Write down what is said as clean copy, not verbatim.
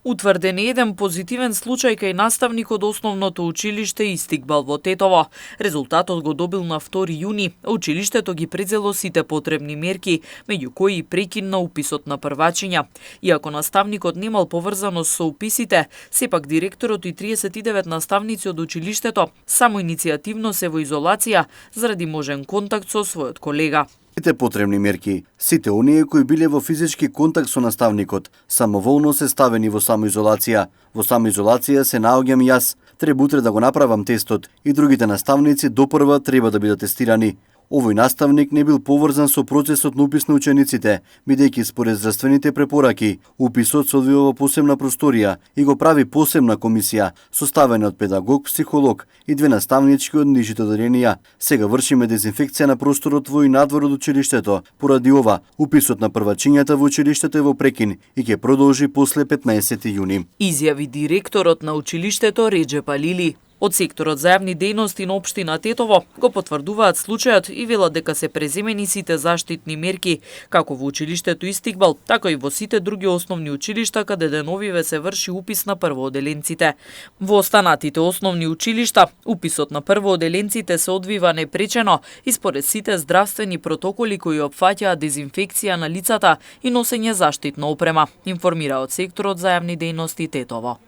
Утврден е еден позитивен случај кај наставник од основното училиште Истикбал во Тетово. Резултатот го добил на 2 јуни. Училиштето ги презело сите потребни мерки, меѓу кои и прекин на уписот на првачиња. Иако наставникот немал поврзаност со уписите, сепак директорот и 39 наставници од училиштето само иницијативно се во изолација заради можен контакт со својот колега. Сите потребни мерки, сите оние кои биле во физички контакт со наставникот, самоволно се ставени во самоизолација. Во самоизолација се наоѓам јас. Треба утре да го направам тестот и другите наставници допрва треба да бидат тестирани. Овој наставник не бил поврзан со процесот на упис на учениците, бидејќи според здравствените препораки, уписот се одвива во посебна просторија и го прави посебна комисија, составена од педагог, психолог и 2 наставнички од нижите оделенија. Сега вршиме дезинфекција на просторот во и надвор од училиштето. Поради ова, уписот на првачињата во училиштето е во прекин и ќе продолжи после 15 јуни. Изјави директорот на училиштето Реџеп Алили. Од секторот за јавни дејности на општина Тетово го потврдуваат случајот и велат дека се преземени сите заштитни мерки, како во училиштето Истикбал, така и во сите други основни училишта каде деновиве се врши упис на првооделенците. Во останатите основни училишта, уписот на првооделенците се одвива непречено и според сите здравствени протоколи кои опфаќаат дезинфекција на лицата и носење заштитна опрема, информира од секторот за јавни дејности Тетово.